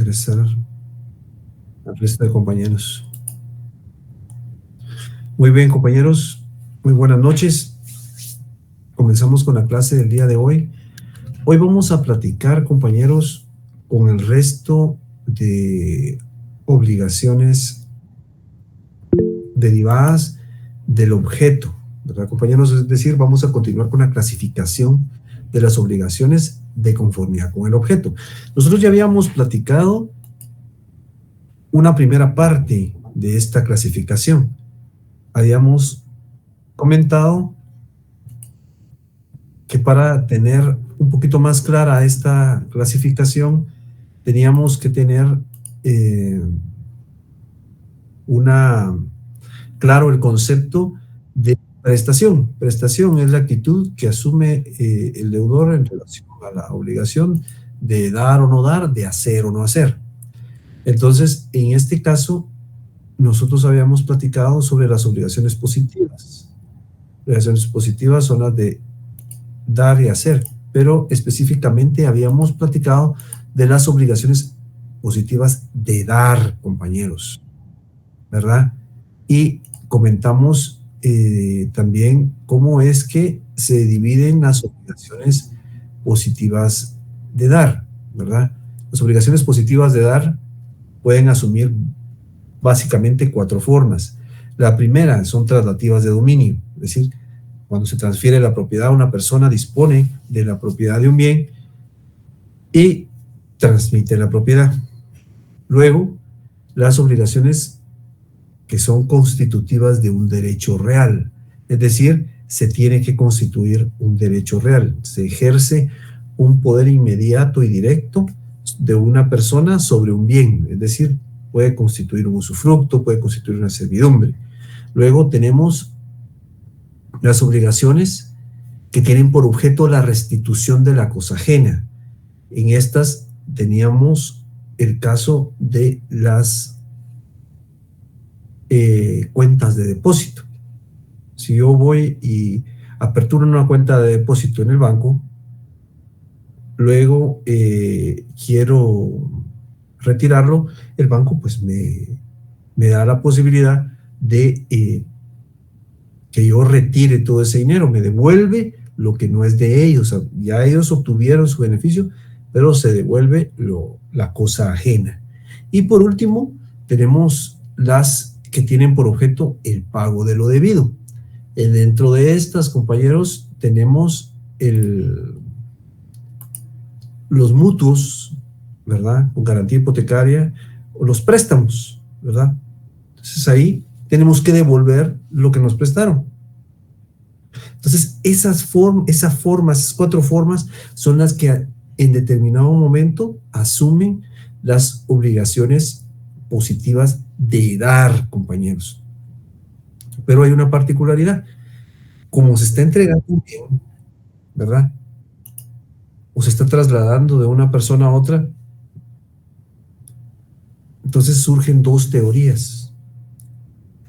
ingresar al resto de compañeros. Muy bien, compañeros, muy buenas noches. Comenzamos con la clase del día de hoy. Hoy vamos a platicar, compañeros, con el resto de obligaciones derivadas del objeto, ¿verdad, compañeros? Es decir, vamos a continuar con la clasificación de las obligaciones de conformidad con el objeto. Nosotros ya habíamos platicado una primera parte de esta clasificación. Habíamos comentado que para tener un poquito más clara esta clasificación, teníamos que tener claro el concepto de prestación. Prestación es la actitud que asume el deudor en relación a la obligación de dar o no dar, de hacer o no hacer. Entonces, en este caso, nosotros habíamos platicado sobre las obligaciones positivas. Obligaciones positivas son las de dar y hacer, pero específicamente habíamos platicado de las obligaciones positivas de dar, compañeros, ¿verdad? Y comentamos también cómo es que se dividen las obligaciones positivas de dar, ¿verdad? Las obligaciones positivas de dar pueden asumir básicamente 4 formas. La primera son traslativas de dominio, es decir, cuando se transfiere la propiedad, una persona dispone de la propiedad de un bien y transmite la propiedad. Luego, las obligaciones que son constitutivas de un derecho real, es decir, se tiene que constituir un derecho real, se ejerce un poder inmediato y directo de una persona sobre un bien, es decir, puede constituir un usufructo, puede constituir una servidumbre. Luego tenemos las obligaciones que tienen por objeto la restitución de la cosa ajena. En estas teníamos el caso de las cuentas de depósito. Si yo voy y aperturo una cuenta de depósito en el banco, luego quiero retirarlo, el banco pues me da la posibilidad de que yo retire todo ese dinero, me devuelve lo que no es de ellos. O sea, ya ellos obtuvieron su beneficio, pero se devuelve la cosa ajena. Y por último, tenemos las que tienen por objeto el pago de lo debido. Dentro de estas, compañeros, tenemos los mutuos, ¿verdad? Con garantía hipotecaria, o los préstamos, ¿verdad? Entonces ahí tenemos que devolver lo que nos prestaron. Entonces, esas 4 formas son las que en determinado momento asumen las obligaciones positivas de dar, compañeros. Pero hay una particularidad. Como se está entregando un bien, ¿verdad? O se está trasladando de una persona a otra, entonces surgen 2 teorías.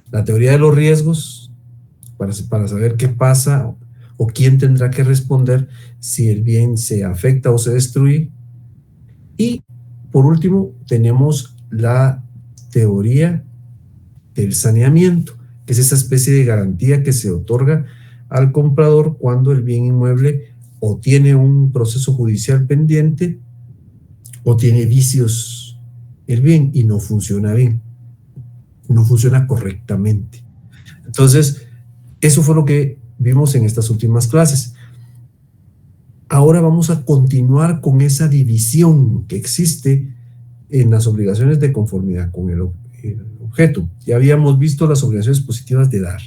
La teoría de los riesgos, para saber qué pasa o quién tendrá que responder si el bien se afecta o se destruye. Y por último tenemos la teoría del saneamiento, que es esa especie de garantía que se otorga al comprador cuando el bien inmueble o tiene un proceso judicial pendiente o tiene vicios el bien y no funciona bien, no funciona correctamente. Entonces, eso fue lo que vimos en estas últimas clases. Ahora vamos a continuar con esa división que existe en las obligaciones de conformidad con el objeto. Ya habíamos visto las obligaciones positivas de dar.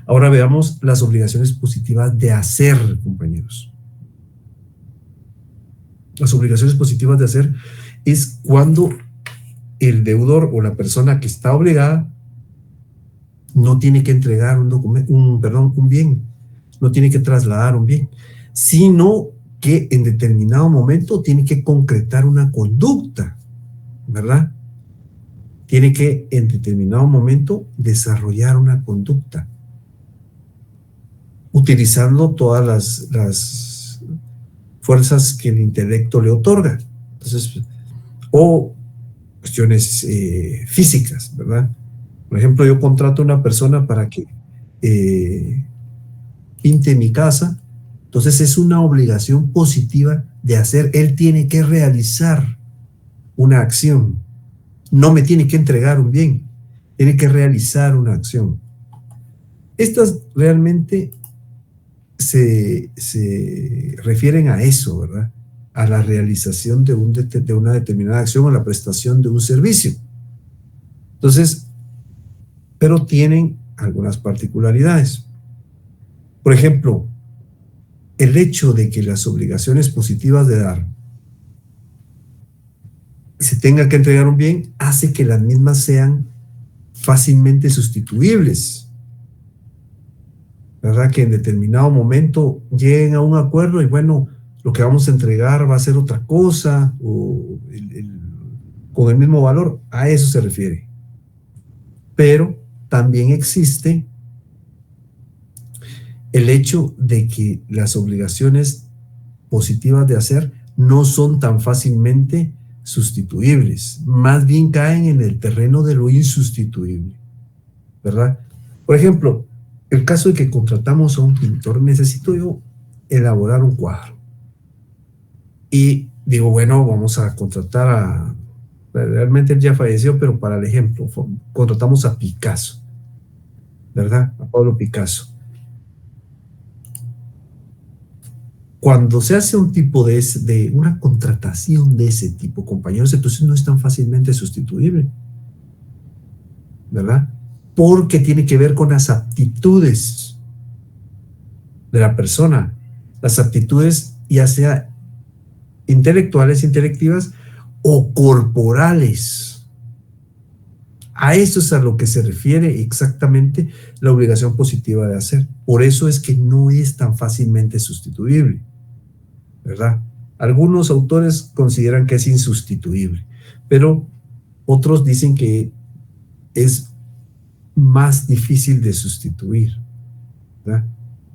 Ahora veamos las obligaciones positivas de hacer, compañeros. Las obligaciones positivas de hacer es cuando el deudor o la persona que está obligada no tiene que entregar un bien, no tiene que trasladar un bien, sino que en determinado momento tiene que concretar una conducta, ¿verdad? Tiene que en determinado momento desarrollar una conducta, utilizando todas las fuerzas que el intelecto le otorga. Entonces, o cuestiones físicas, ¿verdad? Por ejemplo, yo contrato a una persona para que pinte mi casa, entonces es una obligación positiva de hacer. Él tiene que realizar una acción, no me tiene que entregar un bien, tiene que realizar una acción. Estas realmente se refieren a eso, ¿verdad? A la realización de una determinada acción o la prestación de un servicio. Entonces, pero tienen algunas particularidades. Por ejemplo, el hecho de que las obligaciones positivas de dar se tenga que entregar un bien hace que las mismas sean fácilmente sustituibles, ¿verdad? Que en determinado momento lleguen a un acuerdo y bueno, lo que vamos a entregar va a ser otra cosa o con el mismo valor, a eso se refiere. Pero también existe el hecho de que las obligaciones positivas de hacer no son tan fácilmente sustituibles, más bien caen en el terreno de lo insustituible, ¿verdad? Por ejemplo, el caso de que contratamos a un pintor, necesito yo elaborar un cuadro. Y digo, bueno, vamos a contratar a, realmente él ya falleció, pero para el ejemplo, contratamos a Picasso, ¿verdad? A Pablo Picasso. Cuando se hace un tipo de una contratación de ese tipo, compañeros, entonces no es tan fácilmente sustituible, ¿verdad? Porque tiene que ver con las aptitudes de la persona, las aptitudes ya sea intelectuales, intelectivas o corporales. A eso es a lo que se refiere exactamente la obligación positiva de hacer. Por eso es que no es tan fácilmente sustituible, ¿verdad? Algunos autores consideran que es insustituible, pero otros dicen que es más difícil de sustituir, ¿verdad?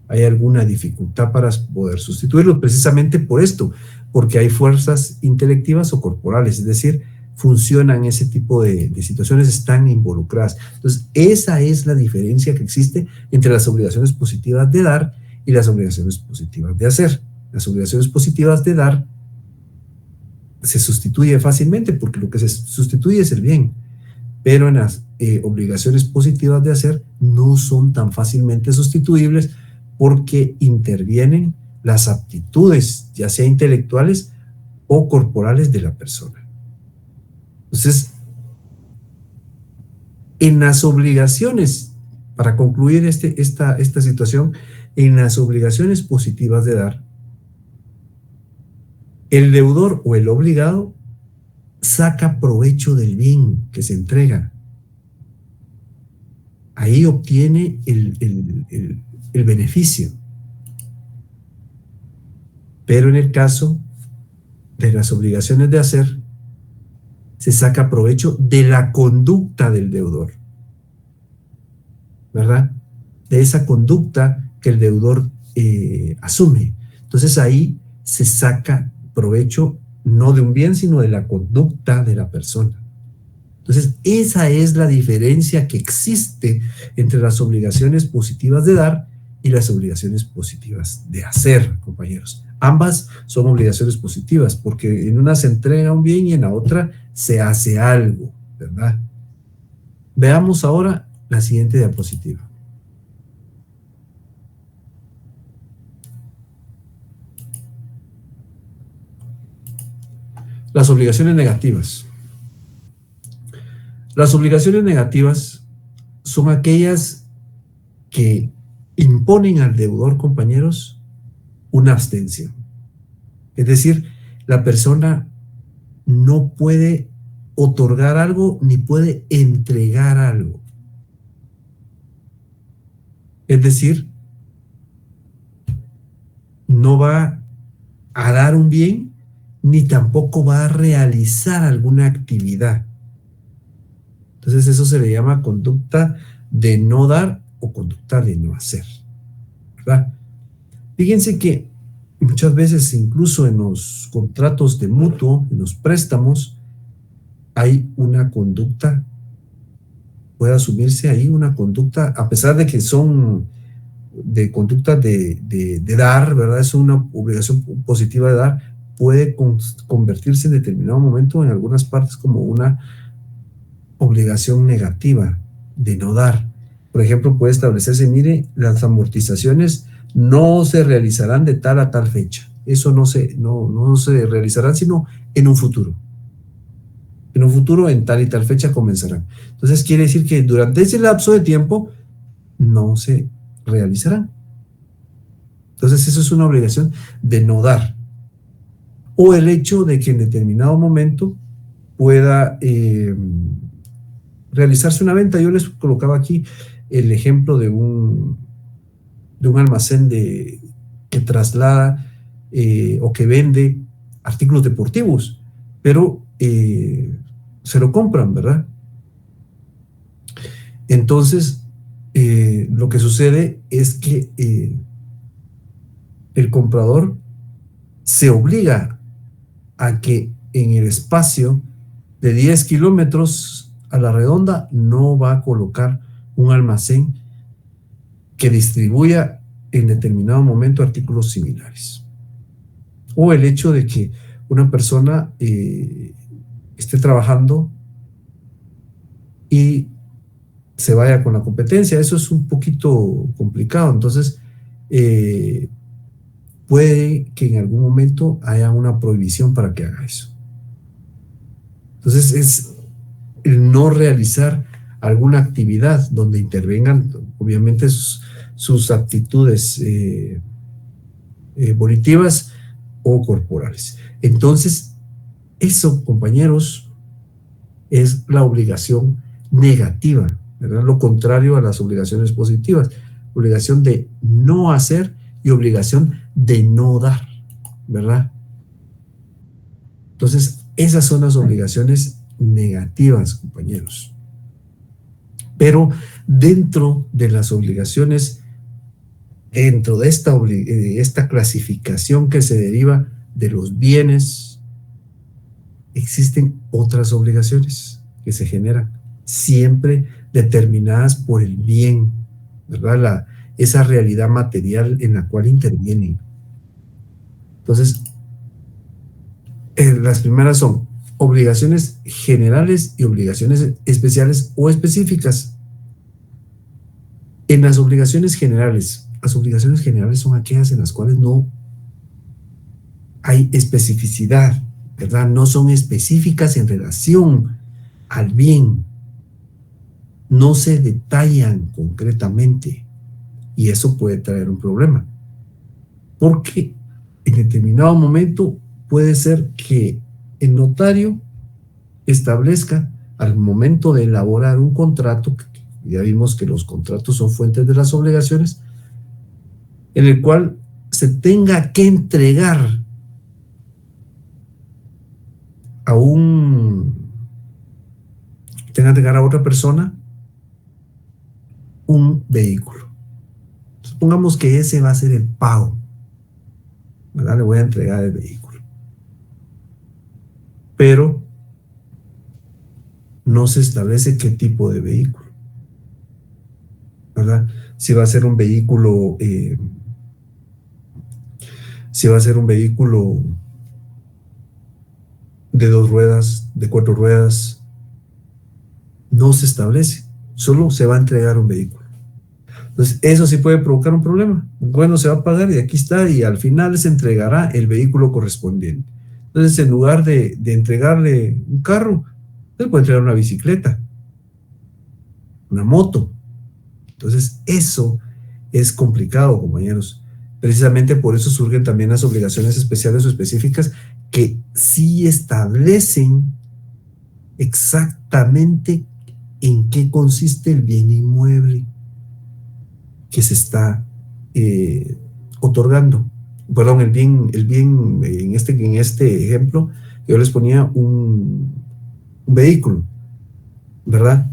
Hay alguna dificultad para poder sustituirlo precisamente por esto, porque hay fuerzas intelectivas o corporales, es decir, funcionan ese tipo de situaciones, están involucradas. Entonces, esa es la diferencia que existe entre las obligaciones positivas de dar y las obligaciones positivas de hacer. Las obligaciones positivas de dar se sustituye fácilmente porque lo que se sustituye es el bien, pero en las obligaciones positivas de hacer no son tan fácilmente sustituibles porque intervienen las aptitudes, ya sea intelectuales o corporales de la persona. Entonces, en las obligaciones, para concluir esta situación, en las obligaciones positivas de dar, el deudor o el obligado saca provecho del bien que se entrega. Ahí obtiene el beneficio. Pero en el caso de las obligaciones de hacer, se saca provecho de la conducta del deudor, ¿verdad? De esa conducta que el deudor asume. Entonces ahí se saca provecho no de un bien, sino de la conducta de la persona. Entonces esa es la diferencia que existe entre las obligaciones positivas de dar y las obligaciones positivas de hacer, compañeros. Ambas son obligaciones positivas, porque en una se entrega un bien y en la otra se hace algo, ¿verdad? Veamos ahora la siguiente diapositiva. Las obligaciones negativas. Las obligaciones negativas son aquellas que imponen al deudor, compañeros, una abstención. Es decir, la persona no puede otorgar algo ni puede entregar algo. Es decir, no va a dar un bien ni tampoco va a realizar alguna actividad. Entonces eso se le llama conducta de no dar o conducta de no hacer, ¿verdad? Fíjense que muchas veces incluso en los contratos de mutuo, en los préstamos, hay una conducta, puede asumirse ahí una conducta, a pesar de que son de conductas de dar, ¿verdad? Es una obligación positiva de dar, puede convertirse en determinado momento en algunas partes como una obligación negativa de no dar. Por ejemplo, puede establecerse, mire, las amortizaciones no se realizarán de tal a tal fecha. Eso no se realizarán sino en un futuro. En un futuro, en tal y tal fecha comenzarán. Entonces quiere decir que durante ese lapso de tiempo no se realizarán. Entonces eso es una obligación de no dar. O el hecho de que en determinado momento pueda realizarse una venta. Yo les colocaba aquí el ejemplo de un almacén que traslada o que vende artículos deportivos, pero se lo compran, ¿verdad? Entonces, lo que sucede es que el comprador se obliga a que en el espacio de 10 kilómetros a la redonda no va a colocar un almacén que distribuya en determinado momento artículos similares. O el hecho de que una persona esté trabajando y se vaya con la competencia. Eso es un poquito complicado. Entonces, puede que en algún momento haya una prohibición para que haga eso. Entonces, es el no realizar alguna actividad donde intervengan, obviamente, sus aptitudes volitivas o corporales. Entonces, eso, compañeros, es la obligación negativa, ¿verdad? Lo contrario a las obligaciones positivas. Obligación de no hacer y obligación de no dar, ¿verdad? Entonces, esas son las obligaciones negativas, compañeros. Pero dentro de las obligaciones, dentro de esta clasificación que se deriva de los bienes, existen otras obligaciones que se generan, siempre determinadas por el bien, ¿verdad? Esa realidad material en la cual intervienen. Entonces, las primeras son obligaciones generales y obligaciones especiales o específicas. En las obligaciones generales son aquellas en las cuales no hay especificidad, ¿verdad? No son específicas en relación al bien, no se detallan concretamente, y eso puede traer un problema, porque en determinado momento puede ser que el notario establezca al momento de elaborar un contrato, ya vimos que los contratos son fuentes de las obligaciones, en el cual se tenga que entregar a otra persona un vehículo. Supongamos que ese va a ser el pago, ¿verdad? Le voy a entregar el vehículo. Pero no se establece qué tipo de vehículo, ¿verdad? Si va a ser un vehículo, de 2 ruedas, de 4 ruedas, no se establece, solo se va a entregar un vehículo. Entonces, eso sí puede provocar un problema. Bueno, se va a pagar y aquí está, y al final se entregará el vehículo correspondiente. Entonces, en lugar de entregarle un carro, se puede entregar una bicicleta, una moto. Entonces, eso es complicado, compañeros. Precisamente por eso surgen también las obligaciones especiales o específicas que sí establecen exactamente en qué consiste el bien inmueble que se está otorgando. Perdón, el bien en este ejemplo, yo les ponía un vehículo, ¿verdad?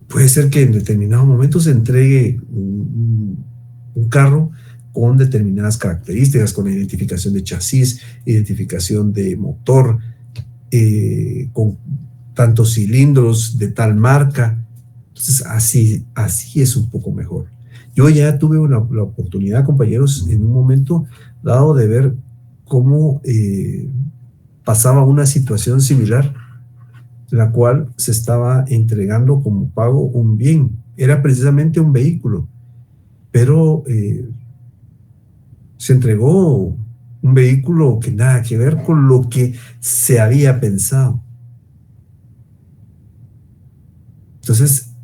Puede ser que en determinado momento se entregue un carro con determinadas características, con identificación de chasis, identificación de motor, con tantos cilindros de tal marca. Entonces, así es un poco mejor. Yo ya tuve la oportunidad, compañeros, en un momento dado de ver cómo pasaba una situación similar, en la cual se estaba entregando como pago un bien. Era precisamente un vehículo, pero se entregó un vehículo que nada que ver con lo que se había pensado. Entonces,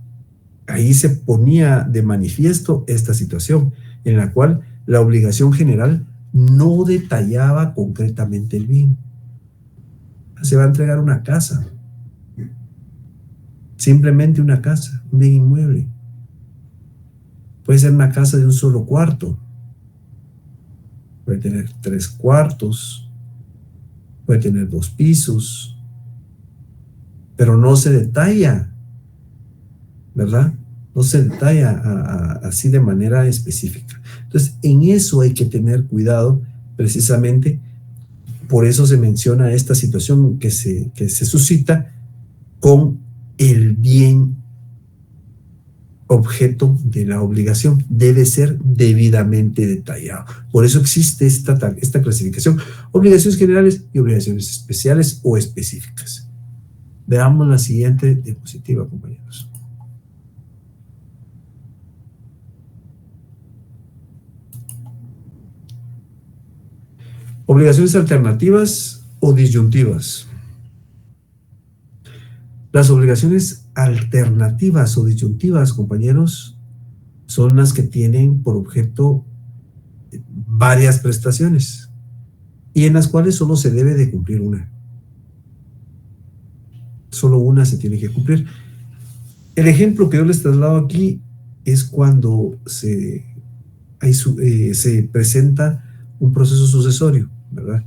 ahí se ponía de manifiesto esta situación, en la cual la obligación general no detallaba concretamente el bien. Se va a entregar una casa, simplemente una casa, un bien inmueble. Puede ser una casa de un solo cuarto, puede tener 3 cuartos, puede tener 2 pisos, pero no se detalla, ¿verdad? No se detalla así de manera específica. Entonces, en eso hay que tener cuidado, precisamente. Por eso se menciona esta situación que se suscita con el bien objeto de la obligación. Debe ser debidamente detallado. Por eso existe esta clasificación: obligaciones generales y obligaciones especiales o específicas. Veamos la siguiente diapositiva, compañeros. Obligaciones alternativas o disyuntivas. Las obligaciones alternativas o disyuntivas, compañeros, son las que tienen por objeto varias prestaciones y en las cuales solo se debe de cumplir una. Solo una se tiene que cumplir. El ejemplo que yo les traslado aquí es cuando se presenta un proceso sucesorio, ¿verdad?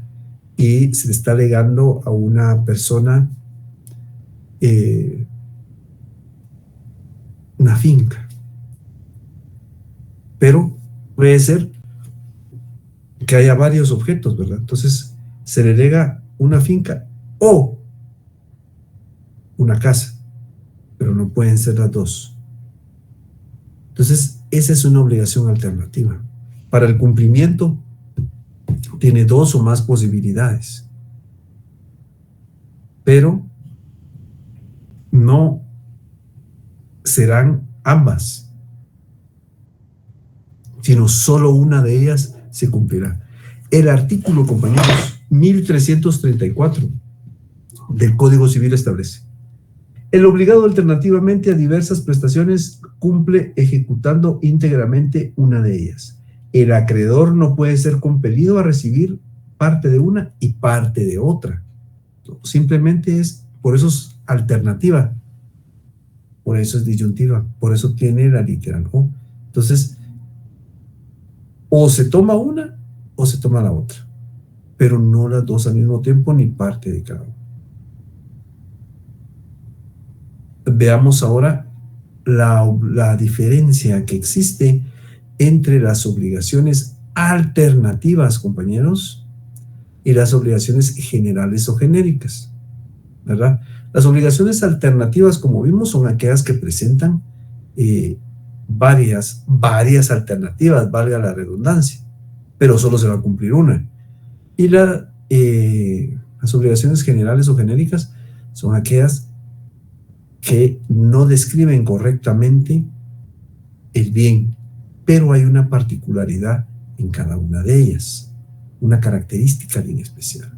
Y se le está legando a una persona una finca. Pero puede ser que haya varios objetos, ¿verdad? Entonces se le lega una finca o una casa, pero no pueden ser las dos. Entonces, esa es una obligación alternativa. Para el cumplimiento, tiene 2 o más posibilidades, pero no serán ambas, sino solo una de ellas se cumplirá. El artículo, compañeros, 1334 del Código Civil establece: el obligado alternativamente a diversas prestaciones cumple ejecutando íntegramente una de ellas. El acreedor no puede ser compelido a recibir parte de una y parte de otra. Simplemente por eso es alternativa, por eso es disyuntiva, por eso tiene la literal O. Entonces, o se toma una o se toma la otra, pero no las dos al mismo tiempo ni parte de cada una. Veamos ahora la diferencia que existe entre las obligaciones alternativas, compañeros, y las obligaciones generales o genéricas, ¿verdad? Las obligaciones alternativas, como vimos, son aquellas que presentan varias alternativas, valga la redundancia, pero solo se va a cumplir una. Y las obligaciones generales o genéricas son aquellas que no describen correctamente el bien, pero hay una particularidad en cada una de ellas, una característica bien especial.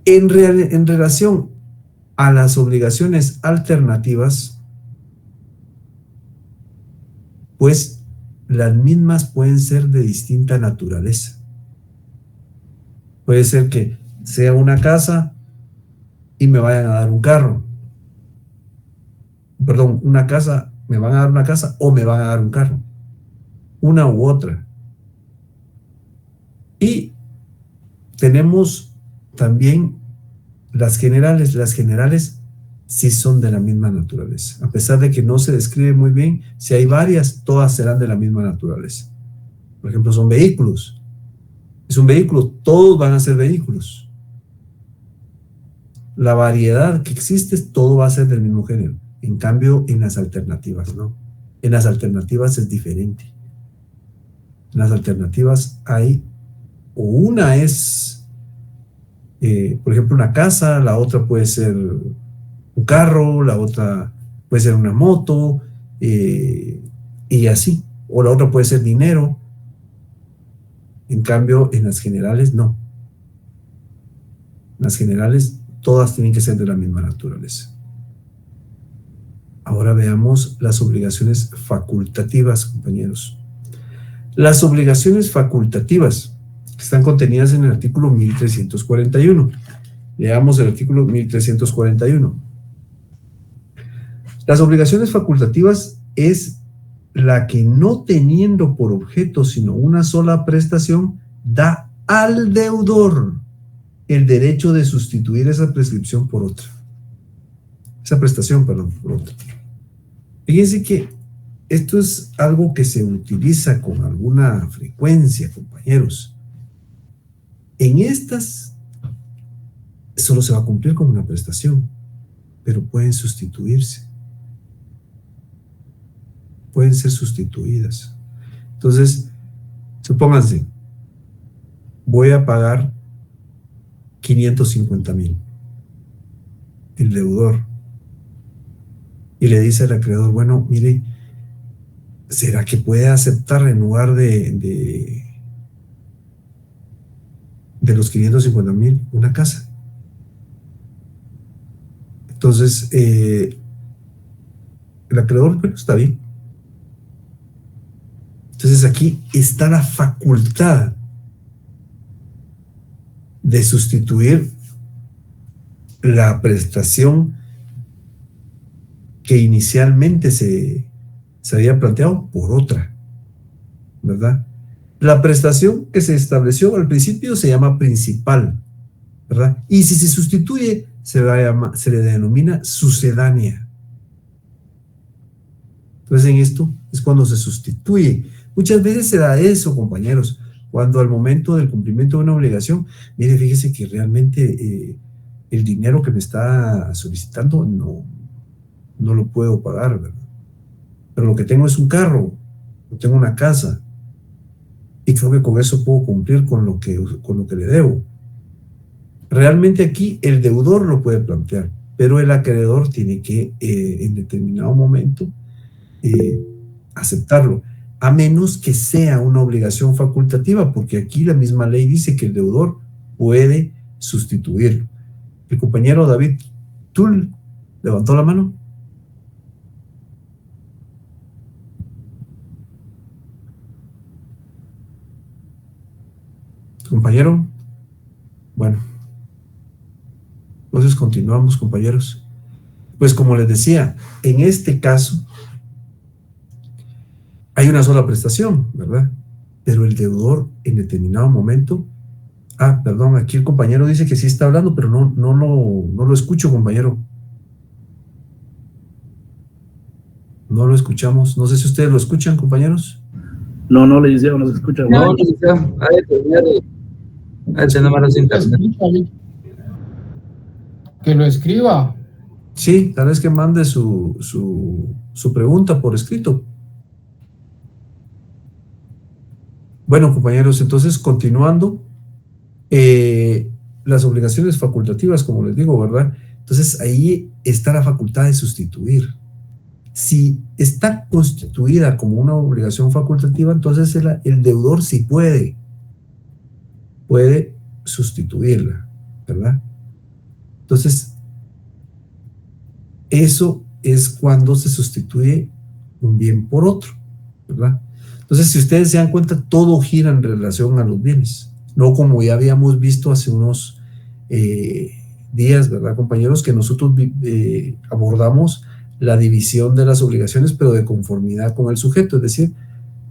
En relación a las obligaciones alternativas, pues las mismas pueden ser de distinta naturaleza. Puede ser que sea una casa y me vayan a dar un carro. Perdón, una casa, me van a dar una casa o me van a dar un carro. Una u otra. Y tenemos también las generales. Las generales sí son de la misma naturaleza. A pesar de que no se describe muy bien, si hay varias, todas serán de la misma naturaleza. Por ejemplo, son vehículos. Es un vehículo, todos van a ser vehículos. la variedad que existe, todo va a ser del mismo género. En cambio, en las alternativas, ¿no? En las alternativas es diferente. En las alternativas hay, o una es, por ejemplo, una casa, la otra puede ser un carro, la otra puede ser una moto, y así. O la otra puede ser dinero. En cambio, en las generales, no. En las generales, todas tienen que ser de la misma naturaleza. Ahora veamos las obligaciones facultativas, compañeros. Las obligaciones facultativas están contenidas en el artículo 1341. Leamos el artículo 1341. Las obligaciones facultativas es la que, no teniendo por objeto sino una sola prestación, da al deudor el derecho de sustituir esa prescripción por otra. Esa prestación, perdón, por otra. Fíjense que esto es algo que se utiliza con alguna frecuencia, compañeros. En estas solo se va a cumplir con una prestación, pero pueden sustituirse. Pueden ser sustituidas. Entonces, supónganse, voy a pagar 550,000. El deudor. Y le dice al acreedor, bueno, mire, ¿será que puede aceptar en lugar de los 550,000 una casa? Entonces, el acreedor, bueno, está bien. Entonces aquí está la facultad de sustituir la prestación que inicialmente se había planteado por otra, ¿verdad? La prestación que se estableció al principio se llama principal, ¿verdad? Y si se sustituye, se le denomina sucedánea. Entonces, en esto es cuando se sustituye. Muchas veces se da eso, compañeros, cuando al momento del cumplimiento de una obligación, mire, fíjese que realmente el dinero que me está solicitando no lo puedo pagar, ¿verdad? Pero lo que tengo es un carro, tengo una casa, y creo que con eso puedo cumplir con lo que le debo. Realmente aquí el deudor lo puede plantear, pero el acreedor tiene que en determinado momento aceptarlo, a menos que sea una obligación facultativa, porque aquí la misma ley dice que el deudor puede sustituirlo. El compañero David Tull levantó la mano. Compañero, bueno, entonces continuamos, compañeros. Pues como les decía, en este caso hay una sola prestación, ¿verdad? Pero el deudor en determinado momento, perdón, aquí el compañero dice que sí está hablando, pero no lo escucho, compañero. No lo escuchamos. No sé si ustedes lo escuchan, compañeros. No, licenciado, no se escucha. No, licenciado. Tenemos los internet. Que lo escriba. Sí, tal vez que mande su pregunta por escrito. Bueno, compañeros, entonces continuando, las obligaciones facultativas, como les digo, ¿verdad? Entonces ahí está la facultad de sustituir. Si está constituida como una obligación facultativa, entonces el deudor sí puede sustituirla, ¿verdad? Entonces, eso es cuando se sustituye un bien por otro, ¿verdad? Entonces, si ustedes se dan cuenta, todo gira en relación a los bienes, no como ya habíamos visto hace unos días, ¿verdad, compañeros? Que nosotros abordamos la división de las obligaciones, pero de conformidad con el sujeto, es decir,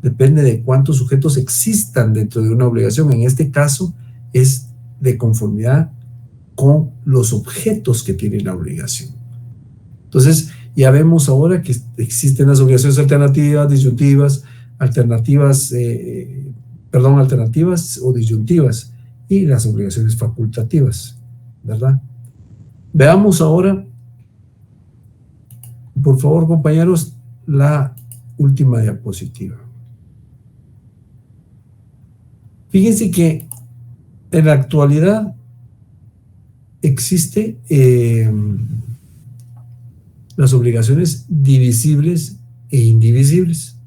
depende de cuántos sujetos existan dentro de una obligación. En este caso, es de conformidad con los objetos que tiene la obligación. Entonces, ya vemos ahora que existen las obligaciones alternativas, disyuntivas, alternativas o disyuntivas, y las obligaciones facultativas, ¿verdad? Veamos ahora, por favor, compañeros, la última diapositiva. Fíjense que en la actualidad existe las obligaciones divisibles e indivisibles.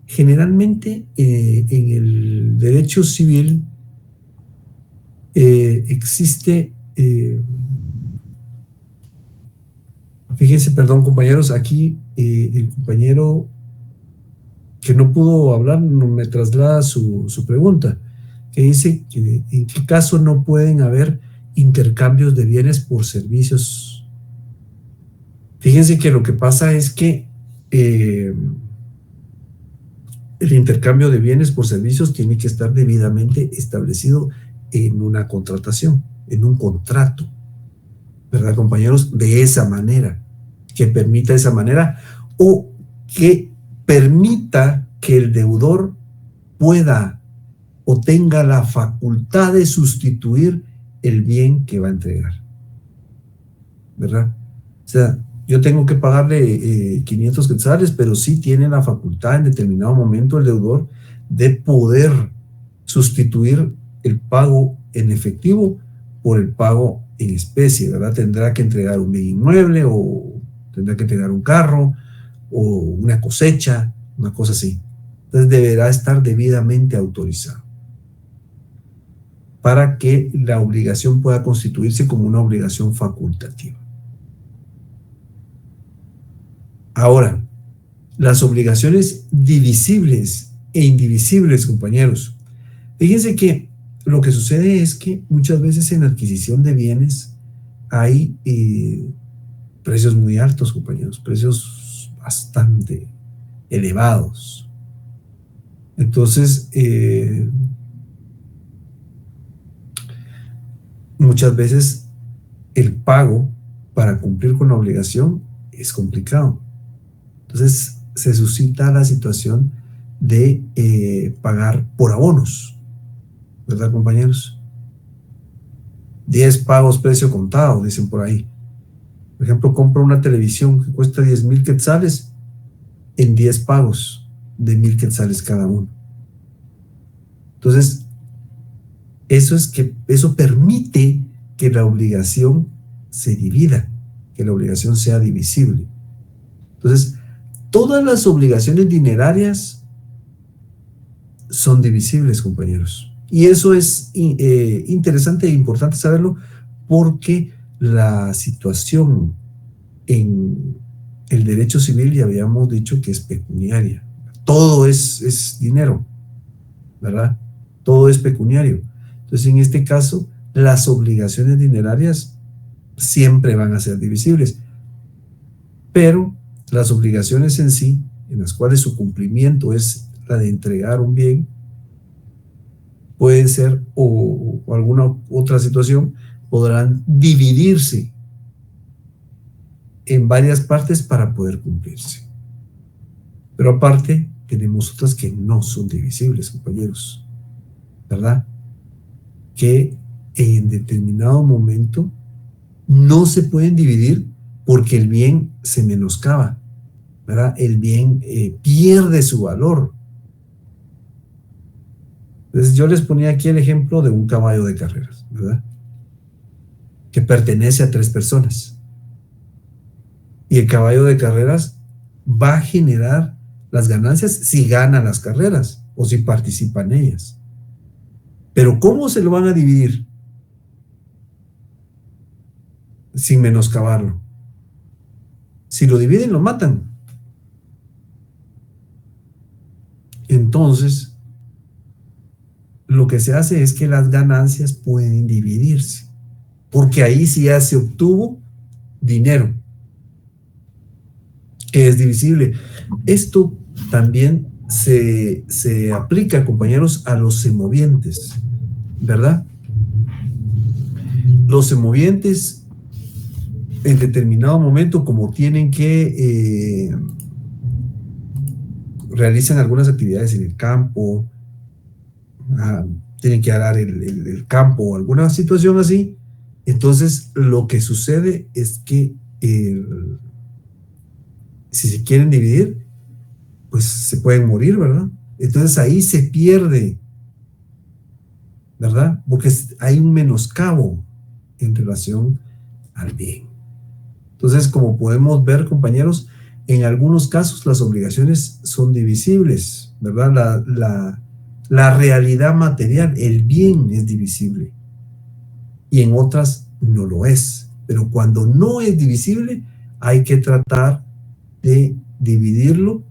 Generalmente en el derecho civil existe, fíjense, perdón compañeros, aquí el compañero que no pudo hablar me traslada su pregunta, que dice que en qué caso no pueden haber intercambios de bienes por servicios. Fíjense que lo que pasa es que el intercambio de bienes por servicios tiene que estar debidamente establecido en una contratación, en un contrato, ¿verdad, compañeros? De esa manera, que permita esa manera, o que permita que el deudor pueda o tenga la facultad de sustituir el bien que va a entregar, ¿verdad? O sea, yo tengo que pagarle 500 quetzales, pero sí tiene la facultad en determinado momento el deudor de poder sustituir el pago en efectivo por el pago en especie, ¿verdad? Tendrá que entregar un bien inmueble o tendrá que entregar un carro o una cosecha, una cosa así. Entonces deberá estar debidamente autorizado para que la obligación pueda constituirse como una obligación facultativa. Ahora, las obligaciones divisibles e indivisibles, compañeros. Fíjense que lo que sucede es que muchas veces en adquisición de bienes hay precios muy altos, compañeros, precios bastante elevados. Entonces, muchas veces el pago para cumplir con la obligación es complicado. Entonces, se suscita la situación de pagar por abonos, ¿verdad, compañeros? 10 pagos precio contado, dicen por ahí. Por ejemplo, compro una televisión que cuesta 10,000 quetzales en 10 pagos de 1,000 quetzales cada uno. Entonces, eso permite que la obligación se divida, que la obligación sea divisible. Entonces, todas las obligaciones dinerarias son divisibles, compañeros. Y eso es interesante e importante saberlo, porque la situación en el derecho civil ya habíamos dicho que es pecuniaria. Todo es dinero, ¿verdad? Todo es pecuniario. Entonces, en este caso, las obligaciones dinerarias siempre van a ser divisibles. Pero las obligaciones en sí, en las cuales su cumplimiento es la de entregar un bien, pueden ser, o alguna otra situación, podrán dividirse en varias partes para poder cumplirse. Pero aparte, tenemos otras que no son divisibles, compañeros, ¿verdad? Que en determinado momento no se pueden dividir porque el bien se menoscaba, ¿verdad? El bien pierde su valor. Entonces yo les ponía aquí el ejemplo de un caballo de carreras, ¿verdad? Que pertenece a 3 personas. Y el caballo de carreras va a generar las ganancias si gana las carreras o si participa en ellas. Pero ¿cómo se lo van a dividir? Sin menoscabarlo. Si lo dividen, lo matan. Entonces, lo que se hace es que las ganancias pueden dividirse, porque ahí sí ya se obtuvo dinero, que es divisible. Esto también se aplica, compañeros, a los semovientes, ¿verdad? Los semovientes, en determinado momento, como tienen que realizan algunas actividades en el campo, tienen que arar el campo o alguna situación así, Entonces, lo que sucede es que si se quieren dividir, pues se pueden morir, ¿verdad? Entonces ahí se pierde, ¿verdad? Porque hay un menoscabo en relación al bien. Entonces, como podemos ver, compañeros, en algunos casos las obligaciones son divisibles, ¿verdad? La realidad material, el bien es divisible, y en otras no lo es. Pero cuando no es divisible, hay que tratar de dividirlo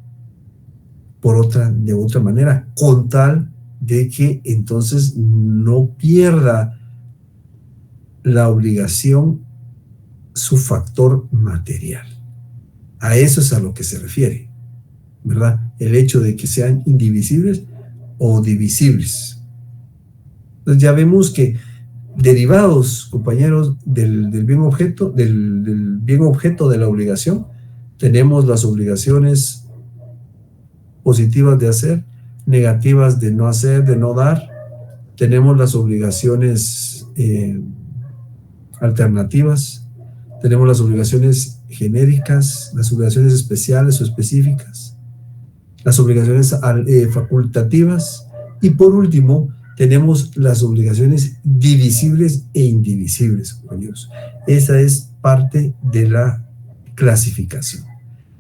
de otra manera, con tal de que entonces no pierda la obligación su factor material. A eso es a lo que se refiere, ¿verdad? El hecho de que sean indivisibles o divisibles. Entonces ya vemos que derivados, compañeros, del bien objeto, del bien objeto de la obligación, tenemos las obligaciones positivas de hacer, negativas de no hacer, de no dar. Tenemos las obligaciones alternativas, tenemos las obligaciones genéricas, las obligaciones especiales o específicas, las obligaciones facultativas, y por último tenemos las obligaciones divisibles e indivisibles, compañeros. Esa es parte de la clasificación.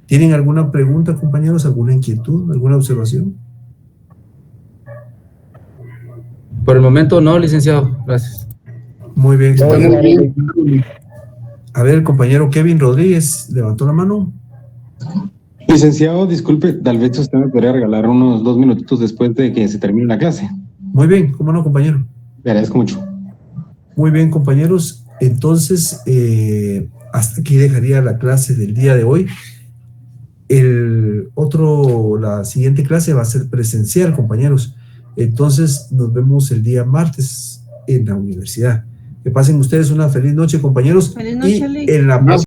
¿Tienen alguna pregunta, compañeros? ¿Alguna inquietud? ¿Alguna observación? Por el momento no, licenciado. Gracias. Muy bien, compañero. Muy bien. A ver, el compañero Kevin Rodríguez levantó la mano. Licenciado, disculpe, tal vez usted me podría regalar unos 2 minutitos después de que se termine la clase. Muy bien, ¿cómo no, compañero? Le agradezco mucho. Muy bien, compañeros. Entonces, hasta aquí dejaría la clase del día de hoy. La siguiente clase va a ser presencial, compañeros. Entonces, nos vemos el día martes en la universidad. Que pasen ustedes una feliz noche, compañeros. Feliz noche, y en la próxima